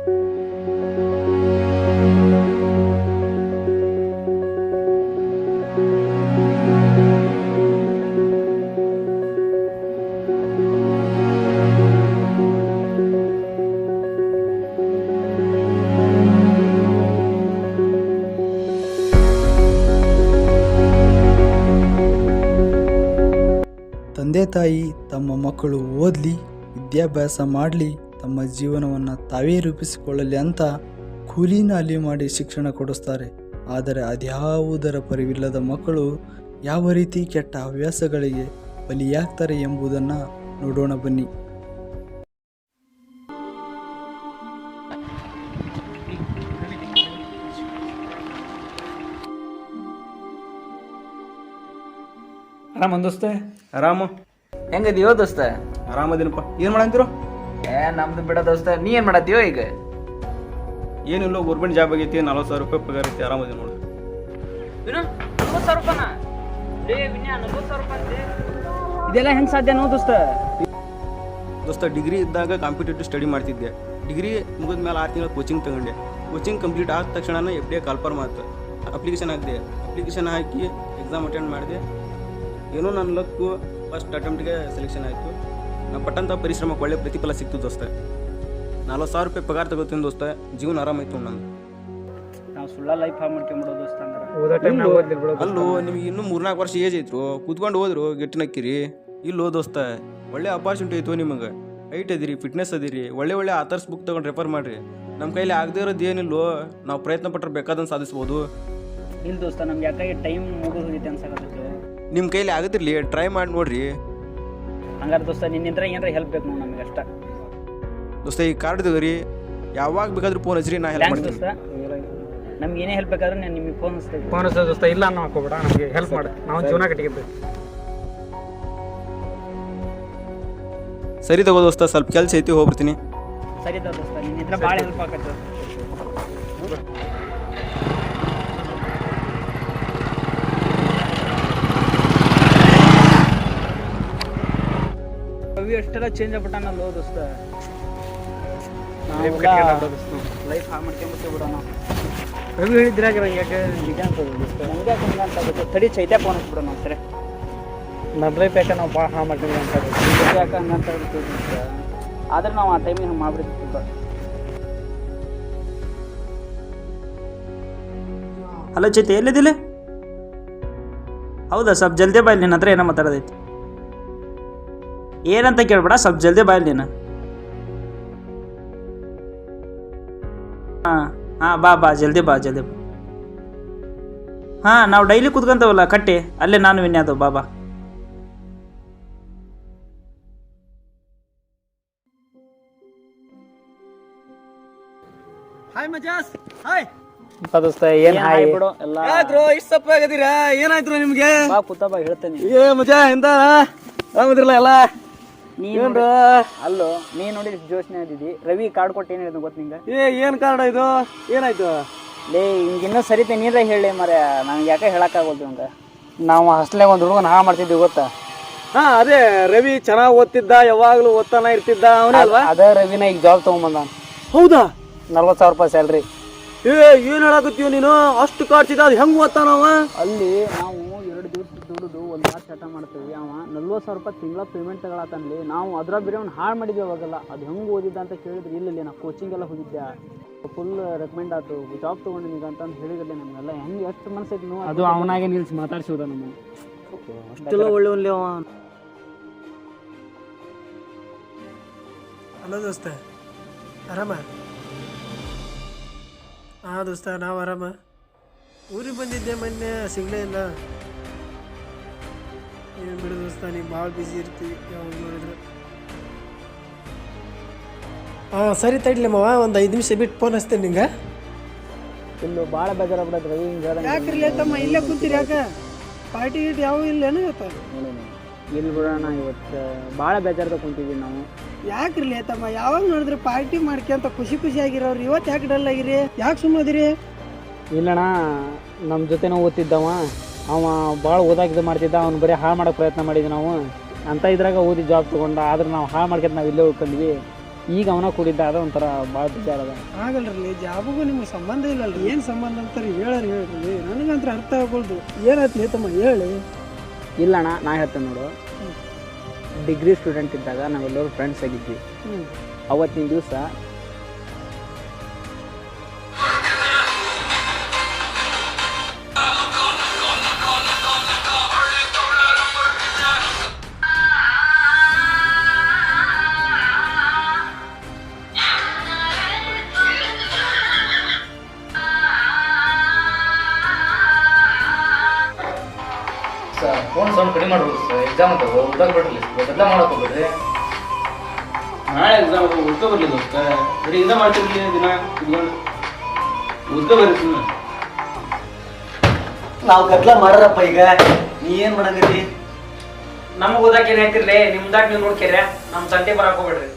ತಂದೆ ತಾಯಿ ತಮ್ಮ ಮಕ್ಕಳು ಓದಲಿ, ವಿದ್ಯಾಭ್ಯಾಸ ಮಾಡಲಿ, ತಮ್ಮ ಜೀವನವನ್ನು ತಾವೇ ರೂಪಿಸಿಕೊಳ್ಳಲಿ ಅಂತ ಕೂಲಿ ನಾಲಿ ಮಾಡಿ ಶಿಕ್ಷಣ ಕೊಡಿಸ್ತಾರೆ. ಆದರೆ ಅದ್ಯಾವುದರ ಪರಿವಿಲ್ಲದ ಮಕ್ಕಳು ಯಾವ ರೀತಿ ಕೆಟ್ಟ ಹವ್ಯಾಸಗಳಿಗೆ ಬಲಿಯಾಗ್ತಾರೆ ಎಂಬುದನ್ನು ನೋಡೋಣ ಬನ್ನಿ. ಆರಾಮ ದೋಸ್ತ? ಆರಾಮ. ಹೆಂಗದಿಯೋ ದೋಸ್ತ? ಆರಾಮದೇನಪ್ಪ. ಏನು ಮಾಡಂತಿರೋ? ನಮ್ದು ಬಿಡ ದೋಸ್ತ. ನೀ ಏನ್ ಮಾಡತ್ತೀಯೋ ಈಗ? ಏನಿಲ್ಲ, ಗೌರ್ಮೆಂಟ್ ಜಾಬ್ ಆಗೈತಿ, 40,000 ರೂಪಾಯಿ ಪಗಾರ ಐತಿ, ಆರಾಮದೇನು ನೋಡು. 40,000 ರೂಪಾಯಿನ? ವಿನ್ಯಾ 40,000 ರೂಪಾಯಿ ಇದೆಲ್ಲ ಹೆಂಗ್ ಸಾಧ್ಯ ನೋ ದೋಸ್ತ? ದೋಸ್ತ, ಡಿಗ್ರಿ ಇದ್ದಾಗ ಕಾಂಪಿಟೇಟಿವ್ ಸ್ಟಡಿ ಮಾಡ್ತಿದ್ದೆ. ಡಿಗ್ರಿ ಮುಗಿದ ಮೇಲೆ 6 ತಿಂಗಳು ಕೋಚಿಂಗ್ ತಗೊಂಡೆ. ಕೋಚಿಂಗ್ ಕಂಪ್ಲೀಟ್ ಆದ ತಕ್ಷಣ FDA ಕಾಲ್ಫಾರ್ಮ್ ಆಯ್ತು. ಅಪ್ಲಿಕೇಶನ್ ಹಾಕಿದೆ. ಅಪ್ಲಿಕೇಶನ್ ಹಾಕಿ ಎಕ್ಸಾಮ್ ಅಟೆಂಡ್ ಮಾಡಿದೆ. ಏನೋ ನನ್ನ ಲಕ್ಕು ಫಸ್ಟ್ ಅಟೆಂಪ್ಟ್ಗೆ ಸೆಲೆಕ್ಷನ್ ಆಯಿತು. ನಾನು ಪಟ್ಟಂಥ ಪರಿಶ್ರಮಕ್ಕೆ ಒಳ್ಳೆ ಪ್ರತಿಫಲ ಸಿಕ್ತು ದೋಸ್ತ. 40,000 ರೂಪಾಯಿ ಪಗಾರ ತಗೋತೀನಿ ದೋಸ್ತ. ಜೀವನ ಆರಾಮಾಯ್ತು ನಂದು. ನಾವು ಸುಳ್ಳ ಲೈಫ್ ಹಾಳು ಮಾಡ್ಕೊಂಬಿಡೋ ದೋಸ್ತ. ಅಲ್ಲೋ, ನಿಮ್ಗೆ ಇನ್ನೂ 3-4 ವರ್ಷ ಏಜ್ ಐತ್ರು, ಕೂತ್ಕೊಂಡು ಹೋದ್ರು ಗೆಟ್ಟಿನಕ್ಕಿರಿ. ಇಲ್ಲೋ ದೋಸ್ತ, ಒಳ್ಳೆ ಅಪಾರ್ಚುನಿಟಿ ಐತು ನಿಮಗೆ. ಹೈಟ್ ಅದಿರಿ, ಫಿಟ್ನೆಸ್ ಅದಿರಿ, ಒಳ್ಳೆ ಆಥರ್ಸ್ ಬುಕ್ ತೊಗೊಂಡು ರೆಫರ್ ಮಾಡಿರಿ. ನಮ್ಮ ಕೈಲಿ ಆಗದೆ ಇರೋದು ಏನಿಲ್ಲೋ, ನಾವು ಪ್ರಯತ್ನ ಪಟ್ಟರೆ ಬೇಕಾದಂಗೆ ಸಾಧಿಸ್ಬೋದು. ಇಲ್ಲ ದೋಸ್ತ, ನಮ್ಗೆ ಯಾಕಾಗಿ ಟೈಮ್ ಮುಗಿದು ಹೋಗಿತ್ತೆ ಅನ್ಸಕತ್ತೈತೆ. ನಿಮ್ಮ ಕೈಲಿ ಆಗದಿರಲಿ, ಟ್ರೈ ಮಾಡಿ ನೋಡ್ರಿ. ಹಂಗಾರೆ ದೋಸ್ತ, ನಿನ್ನಿಂದ ಏನಾರ ಹೆಲ್ಪ್ ಬೇಕು ನೋಡಿ ನಮಗೆ ಅಷ್ಟ. ದೋಸ್ತ, ಈ ಕಾರ್ಡ್ ತಗೋರಿ, ಯಾವಾಗ ಬೇಕಾದ್ರೂ ಫೋನ್ ಹಚ್ಚಿರಿ, ನಾ ಹೆಲ್ಪ್ ಮಾಡ್ತೀನಿ. ನಮ್ಗೆ ಏನೇ ಹೆಲ್ಪ್ ಬೇಕಾದ್ರೆ ನಾನು ನಿಮಗೆ ಫೋನ್ ಹಚ್ತೇವೆ. ಫೋನ್ ಹಚ್ಚೋ ದೋಸ್ತ, ಇಲ್ಲ ಅನ್ನೋ ಹಾಕೋಬೇಡ, ನಮಗೆ ಹೆಲ್ಪ್ ಮಾಡಿ, ನಾವು ಜೀವನ ಕಟ್ಟಿಗೆ. ಸರಿ ತಗೋ ದೋಸ್ತ, ಸ್ವಲ್ಪ ಕೆಲಸ ಐತಿ, ಹೋಗ್ಬಿಡ್ತೀನಿ. ಸರಿ ದೋಸ್ತ, ನಿನ್ನಿಂದ ಭಾಳ ಹೆಲ್ಪ್ ಆಗತ್ತೆ. ರವಿ ಅಷ್ಟೆಲ್ಲ ಚೇಂಜ್ ಆಗ್ಬಿಟ್ಟಾನಲ್ಲೋ ದೋಸ್ತ. ಲೈಫ್ ಹಾಳು ಮಾಡ್ಕೊಂಡ್ಬಿಟ್ಟು ಬಿಡೋಣ. ರವಿ ಹೇಳಿದ್ರಾಗ ಯಾಕೆ ನಿಜ ಅಂತದ ದೋಸ್ತ. ನಮ್ಗೆ ಯಾಕೆ ಹಂಗೆ ಅಂತ ತಡಿ, ಚೈತ್ಯ ಫೋನ್ ಹಚ್ಬಿಡೋಣ ನಾವು. ಸರಿ, ನಮ್ಮ ಲೈಫ್ ಯಾಕೆ ನಾವು ಭಾಳ ಹಾಳು ಮಾಡ್ತೀವಿ ಅಂತ ಯಾಕೆ ಹಂಗೆ ಅಂತ ಇರ್ತೀವಿ ದೋಸ್ತ. ಆದ್ರೆ ನಾವು ಆ ಟೈಮಿಗೆ ಹಂಗೆ ಮಾಡ್ಬಿಡ್ತೀವಿ. ಹಲೋ ಚೈತಿ, ಎಲ್ಲಿದ್ದಿಲ್ಲ? ಹೌದಾ, ಸ್ವಲ್ಪ ಜಲ್ದಿ ಬಾಯ್, ನಿನ್ನ ಹತ್ರ ಏನೋ ಮಾತಾಡೋದೈತಿ. ಏನಂತ ಕೇಳ್ಬೇಡ, ಸ್ವಲ್ಪ ಜಲ್ದಿ ಬಾಯ್ ನೀನು. ಹಾಂ ಬಾ ಜಲ್ದಿ ಬಾ. ಹಾಂ, ನಾವು ಡೈಲಿ ಕುತ್ಕೊಂತವಲ್ಲ ಕಟ್ಟಿ, ಅಲ್ಲೇ ನಾನು ವಿನ್ಯಾದು. ಬಾ. ಹಾಯ್ ಮಜಾಸ್, ಹಾಯ್ ದೋಸ್ತ. ಏನ್ ಹಾಯ್ ಬಿಡು ಎಲ್ಲ. ಯಾಕ್ರೋ ಇಷ್ಟು ಸಪ್ಪ ಆಗದಿರಾ? ಏನಾಯ್ತು ನಿಮ್ಗೆ? ಬಾ ಕೂತ ಬಾ, ಹೇಳ್ತೇನೆ. ಏ ಮಜಾ, ಎಂತ ಆರಾಮದಿರಲ್ಲ ಎಲ್ಲ? ನೀನು ಅಲ್ಲೋ, ನೀ ನೋಡಿ ಜೋಶನೆ ಆದಿದ್ದಿ. ರವಿ ಕಾರ್ಡ್ ಕೊಟ್ಟು ಏನು ಹೇಳಿದ್ ಗೊತ್ತ ನಿಂಗೆ? ಏನ್ ಕಾರ್ಡ್ ಇದು? ಏನಾಯ್ತು? ಲೇ, ಹಿಂಗಿನ್ನೂ ಸರಿತೆ ನೀರೇ ಹೇಳಿ ಮರ, ನಂಗೆ ಯಾಕೆ ಹೇಳಕ್ಕಾಗೋದು ಹಂಗೆ. ನಾವು ಹಾಸ್ಟೆಲ್ನಾಗ ಒಂದು ಹುಡುಗನ ಮಾಡ್ತಿದ್ವಿ ಗೊತ್ತಾ? ಹಾ, ಅದೇ ರವಿ ಚೆನ್ನಾಗಿ ಓದ್ತಿದ್ದ, ಯಾವಾಗ್ಲೂ ಓದ್ತಾನ ಇರ್ತಿದ್ದ, ಅವನೇ ಅಲ್ವಾ? ಅದೇ ರವಿನ ಈಗ ಜಾಬ್ ತಗೊಂಬಂದ. ಹೌದಾ? 40,000 ರೂಪಾಯಿ ಸ್ಯಾಲ್ರಿ. ಏನ್ ಹೇಳಕತ್ತೀವ ನೀನು? ಅಷ್ಟು ಕಾಡ್ತಿದ್ದ, ಅದು ಹೆಂಗ್ ಓದ್ತಾನವ? ಅಲ್ಲಿ ನಾವು 2 ದಿವಸ ದುಡಿದು 1 ವಾರ ಚಟ ಮಾಡ್ತೀವಿ. ಅವ 40,000 ರೂಪಾಯಿ ತಿಂಗಳ ಪೇಮೆಂಟ್ ತಗೊಳತನ್ಲಿ. ನಾವು ಅದ್ರ ಬೇರೆ ಅವ್ನು ಹಾಳು ಮಾಡಿದ್ವಿ ಅವಾಗೆಲ್ಲ. ಅದು ಹೆಂಗೆ ಓದಿದ್ದ ಅಂತ ಕೇಳಿದ್ರೆ, ಇಲ್ಲ ನಾ ಕೋಚಿಂಗ್ ಎಲ್ಲ ಹೋಗಿದ್ದೆ, ಫುಲ್ ರೆಕಮೆಂಡ್ ಆಯ್ತು, ಜಾಬ್ ತೊಗೊಂಡಿದ್ದೀಗ ಅಂತಂದು ಹೇಳಿದ್ರಲ್ಲ. ನಮಗೆಲ್ಲ ಹೆಂಗೆ ಎಷ್ಟು ಮನಸ್ಸಿದ್ನು. ಅದು ಅವನಾಗೆ ನಿಲ್ಸಿ ಮಾತಾಡ್ಸಿದ ನಮ್ಮ. ಅಷ್ಟೆಲ್ಲ ಒಳ್ಳೆ ಅವ. ಹಲೋ ದೋಸ್ತ, ಆರಾಮ? ಹಾಂ ದೋಸ್ತ, ನಾವು ಆರಾಮ. ಊರಿಗೆ ಬಂದಿದ್ದೆ ಮೊನ್ನೆ, ಸಿಗಲೇ ಇಲ್ಲ. ಏನು ಬಿಡು ದೋಸ್ತ, ನೀವು ಭಾಳ ಬ್ಯುಸಿ ಇರ್ತೀವಿ ಯಾವಾಗ ನೋಡಿದ್ರೆ. ಹಾಂ ಸರಿ, ತಡ್ಲಿಮ್ಮವ, ಒಂದು 5 ನಿಮಿಷ ಬಿಟ್ಟು ಫೋನ್ ಹಚ್ತೇನೆ ನಿಂಗೆ. ಇಲ್ಲೂ ಭಾಳ ಬೇಜಾರಾಗ್ಬಿಡೋದು ರವಿ ಹಿಂಗೆ. ಯಾಕ್ರಿ ತಮ್ಮ ಇಲ್ಲೇ ಕೂತೀರಿ? ಯಾಕೆ ಪಾರ್ಟಿ ಗೀಟಿ ಯಾವ ಇಲ್ಲೇನು ಇವತ್ತು? ಇಲ್ಲಿ ಬಿಡೋಣ, ಇವತ್ತು ಭಾಳ ಬೇಜಾರ್ದಾಗ ಕುಂತಿದ್ವಿ ನಾವು. ಯಾಕ್ರಿ ತಮ್ಮ, ಯಾವಾಗ ನೋಡಿದ್ರೆ ಪಾರ್ಟಿ ಮಾಡ್ಕೊಂತ ಖುಷಿಯಾಗಿರೋರು, ಇವತ್ತು ಯಾಕೆ ಡಲ್ ಆಗಿರಿ? ಯಾಕೆ ಸುಮ್ಮದಿರಿ? ಇಲ್ಲಣ್ಣ, ನಮ್ಮ ಜೊತೆನೂ ಓದ್ತಿದ್ದವ. ಅವ ಭಾಳ ಓದಾಕಿದ್ದು ಮಾಡ್ತಿದ್ದ. ಅವ್ನು ಬರೀ ಹಾಳು ಮಾಡೋಕೆ ಪ್ರಯತ್ನ ಮಾಡಿದ್ವಿ ನಾವು. ಅಂತ ಇದ್ರಾಗ ಓದಿ ಜಾಬ್ ತೊಗೊಂಡ. ಆದ್ರೆ ನಾವು ಹಾಳು ಮಾಡ್ಕೊಂತ ನಾವು ಇಲ್ಲೇ ಉಳ್ಕೊಂಡ್ವಿ. ಈಗ ಅವನ ಕೂಡಿದ್ದ ಅದ ಒಂಥರ ಭಾಳ ಬೇಜಾರದ. ಆಗಲ್ರಿ ಜಾಬಗೂ ನಿಮ್ಗೆ ಸಂಬಂಧ ಇಲ್ಲಲ್ರಿ. ಏನು ಸಂಬಂಧ ಅಂತಾರೆ ಹೇಳ್ರಿ. ನನಗಂತ್ರ ಅರ್ಥ ಆಗ್ಬೋದು. ಏನಾಯ್ತು ತಮ್ಮ ಹೇಳಿ. ಇಲ್ಲಣ್ಣ ನಾ ಹೇಳ್ತೇನೆ ನೋಡು, ಡಿಗ್ರಿ ಸ್ಟೂಡೆಂಟ್ ಇದ್ದಾಗ ನಾವೆಲ್ಲರೂ ಫ್ರೆಂಡ್ಸ್ ಆಗಿದ್ವಿ. ಅವತ್ತಿನ ದಿವಸ ಫೋನ್ ಸೌಂಡ್ ಕಡಿಮೆ ಮಾಡ್ಬೋದು ಸರ್. ಎಕ್ಸಾಮ್ ಅಂತ ಓದಾಗ ಬಿಡ್ರಿ, ಇವತ್ತೆಲ್ಲ ಮಾಡಕ್ಕೆ ಹೋಗ್ಬಿಡ್ರಿ. ನಾಳೆ ಎಕ್ಸಾಮ್ ಓದ್ಕೊ ಬರಲಿ ದೋಸ್ತ. ಬರೀ ಇಂದ ಮಾಡ್ತಿರ್ಲಿ ದಿನ ಕುತ್ಕೊಂಡು ಓದ್ಕೊ ಬರ್ರಿ ಸುಮ್ಮನೆ. ನಾವು ಗದ್ಲ ಮಾಡ್ರಪ್ಪ. ಈಗ ನೀ ಏನು ಮಾಡಂಗಿರಿ? ನಮಗೆ ಓದಾಕ ಏನು ಹೇಳ್ತಿರ್ಲಿ, ನಿಮ್ದಾಗ ನೀವು ನೋಡ್ಕೇರ, ನಮ್ಮ ತಂಟೆ ಬರಕ್ಕೆ ಹೋಗ್ಬೇಡ್ರಿ.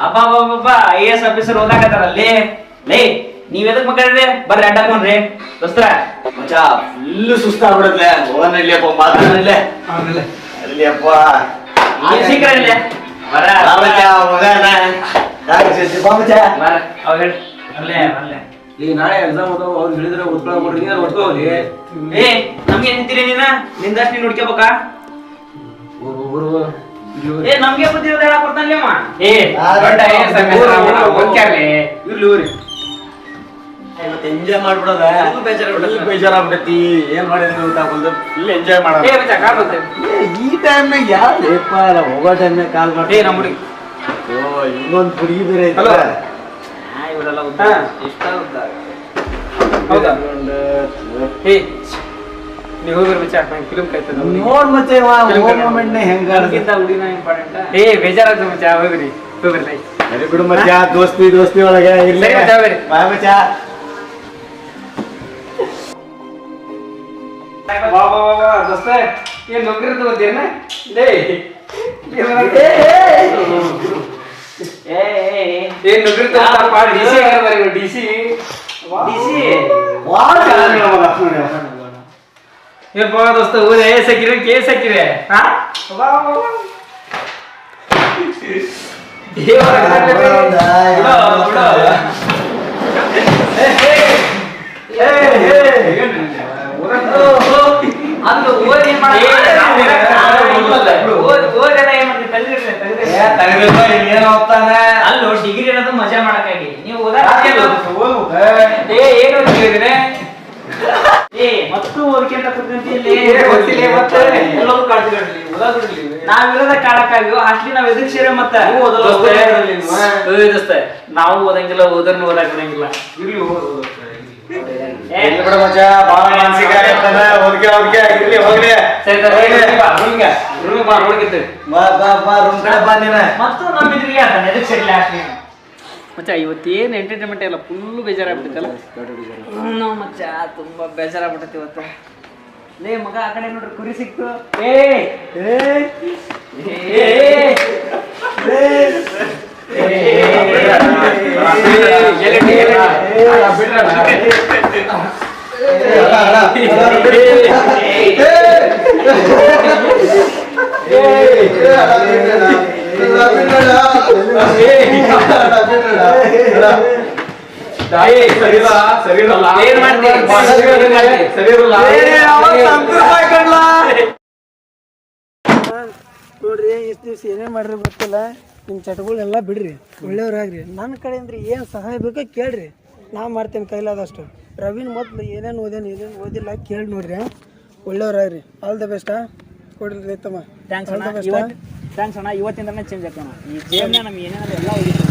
ಅಬ್ಬಾ IAS ಆಫೀಸರ್ ಓದಾಕತ್ತಾರಲ್ಲಿ. ಲೇ ನೀವ್ ಎದಕ್ ಮಕ್ಕಳ್ರಿ? ಬರ್ರಿ ಅಡ್ಡ ಹಾಕೊಂಡ್ರಿ ದೋಸ್ತರ. ಮಚ್ಚಾ ಫುಲ್ ಸುಸ್ತಾಗ್ಬಿಡತ್ಲೆ. ಹೋಗೋಣ ಇಲ್ಲಿಯಪ್ಪ, ಮಾತಾಡಲಿಲ್ಲ ಅಲ್ಲಿಯಪ್ಪ. ಶೀಘ್ರ ಇಲ್ಲೇ ಬರ ಅವ್ ಹೇಳಿ ಅಲ್ಲೇ ಅಲ್ಲೇ. ಈಗ ನಾಳೆ ಎಕ್ಸಾಮ್ ಅದಾವ, ಅವ್ರು ಹೇಳಿದ್ರೆ ಓದ್ಕೊಳಕ್ ಬಿಡ್ರಿ, ನೀನು ಓದ್ಕೊ ಹೋಗ್ರಿ. ಏ ನಮ್ಗೆ ನಿಂತೀರಿ ನಿಂದಷ್ಟು ನೀನ್ ನೋಡ್ಕೋಬೇಕಾ? ಏ ನಮ್ಗೆ ಬುದ್ಧಿ ಹೇಳಕ್ ಬರ್ತಾನೆ ಅಮ್ಮ. ಏ ದೊಡ್ಡ IAS ಆಫೀಸರ್ ಓದ್ಕ್ಯಾರ್ಲಿ ಇರ್ಲಿ ಹೋಗ್ರಿ. ಎಂಜಾಯ್ ಮಾಡ್ಬಿಡೋದ. ಬೇಜಾರಾಗ್ಬಿಡತಿ. ಏನ್ ಮಾಡಿದ್ರಿ ಊಟ ಬಂದು ಫುಲ್ ಎಂಜಾಯ್ ಮಾಡೋದು. ಏ ಬಚ್ಚ ಕಾಲ್ ಬರ್ತೇವೆ. ಈ ಟೈಮ್ನಾಗ ಯಾರು ಲೇಪ ಹೋಗೋ ಟೈಮ್ನಾಗ ಕಾಲ್ ಮಾಡಿ. ಏ ನಮ್ಮ ಹುಡುಗಿ ಓ ಇನ್ನೊಂದು ಹುಡುಗಿ ಬೇರೆ ಐತೆ. ಇವರೆಲ್ಲ ಉದ್ದ ಇಷ್ಟ ಉದ್ದ ಹೌದಾ? ಏ ನೀವು ಹೋಗ್ರಿ ಬಚ್ಚ, ನಂಗೆ ಫಿಲ್ಮ್ ಕಾಯ್ತದ. ನೋಡ್ ಮತ್ತೆ ಮೂಮೆಂಟ್ ಹೆಂಗ ಹುಡುಗಿನ ಇಂಪಾರ್ಟೆಂಟ್. ಏ ಬೇಜಾರಾಗ್ತದೆ ಮಚ್ಚ, ಹೋಗ್ರಿ ಹೋಗ್ರಿ. ಸರಿ ಬಿಡು ಮಚ್ಚ, ದೋಸ್ತಿ ಒಳಗೆ ಇರ್ಲಿ. ಬಾಯ್ ಮಚ್ಚ. ದೋಸ್ತ ಏನ್ ನೌಕರಿ ತಗೋತೀರನ? ಏನ್ ನೌಕರಿ ತಗೋತಾರಪ್ಪ? DC ಏನ್ ಬಾ ದೋಸ್ತ ಓದಿ IAS ಹಾಕಿದ್ರೆ KS ಹಾಕಿದೆ. ಅದು ಓದಿ ಏನ್ ಅಲ್ಲೋ ಡಿಗ್ರಿ ಅನ್ನೋದು ಮಜಾ ಮಾಡಕ್ಕಾಗಿ ನೀವು ಏನು ಓದ್ತಿದ್ರೆ ಏ ಮತ್ತು ಓದ್ಕೊಂತ ಕೂತ್ಕೊಂತಿ ಎಲ್ಲರೂ ಕಾಡ್ತಿರಲಿ ನಾವಿರೋದ ಕಾಡಕ್ಕಾಗಿ ಅಷ್ಟ್ಲಿ ನಾವ್ ಎದುರು ಸೇರಿ ಮತ್ತ ನಾವು ಓದಂಗಿಲ್ಲ, ಓದರ್ನು ಓದಾಕ್ ಬಿಡಂಗಿಲ್ಲ. ಇರ್ಲಿ ಹೋಗ್ರಿ. ಬಿಡು ಮಚ್ಚ, ಬಾಳ ಮಾನಸಿಕ ಆಗತ್ತದ. ಓದ್ಕೆ ಇರ್ಲಿ ಹೋಗ್ಲಿ. ರೂಮ್ ಕಡೆ ಬಾ ನೀನ. ಮತ್ತು ನಮ್ಮ ಎದುರಿಗೆ ಎದುರು ಸೇರಿಲ್ಲ ಅಷ್ಟ್ಲಿ ಮಚ್ಚ. ಇವತ್ತೇನು ಎಂಟರ್ಟೈನ್ಮೆಂಟ್ ಎಲ್ಲ ಫುಲ್ ಬೇಜಾರಾಗ್ಬಿಟ್ಟೈತಲ್ಲ. ನಾವು ಮಚ್ಚ ತುಂಬಾ ಬೇಜಾರಾಗ್ಬಿಟ್ಟೈತಿ ಇವತ್ತು. ಲೇ ಮಗ ಆ ಕಡೆ ನೋಡ್ರಿ ಕುರಿ ಸಿಕ್ತು. ನೋಡ್ರಿ ಇಷ್ಟು ದಿವ್ಸ ಏನೇನು ಮಾಡ್ರಿ ಗೊತ್ತಿಲ್ಲ. ನಿಮ್ಮ ಚಟಗಳೆಲ್ಲ ಬಿಡ್ರಿ, ಒಳ್ಳೆಯವ್ರಾಗ್ರಿ. ನನ್ನ ಕಡೆಯಿಂದ ಏನು ಸಹಾಯ ಬೇಕೋ ಕೇಳ್ರಿ, ನಾ ಮಾಡ್ತೇನೆ ಕೈಲಾದಷ್ಟು. ರವಿನ ಮೊದಲು ಏನೇನು ಓದಿಲ್ಲ ಕೇಳಿ ನೋಡ್ರಿ. ಒಳ್ಳೆಯವ್ರಾಗ್ರಿ. ಆಲ್ ದ ಬೆಸ್ಟಾ. ಕೊಡ್ರಿ ರೈತಮ್ಮ. ಥ್ಯಾಂಕ್ಸ್ ಅಣ್ಣ. ಇವತ್ತಿಂದನೇ ಚೇಂಜ್ ಆಗ್ತಾನ ಈ ಜೀವನ. ನಮ್ಗೆ ಏನೇನಾದ್ರು ಎಲ್ಲ ಹೋಗಿತ್ತು.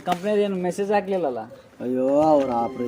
ಕಂಪ್ನಿಯದು ಏನು ಮೆಸೇಜ್ ಹಾಕ್ಲಿಲ್ಲಲ್ಲ? ಅಯ್ಯೋ ಅವ್ರ ಆಪ್ರ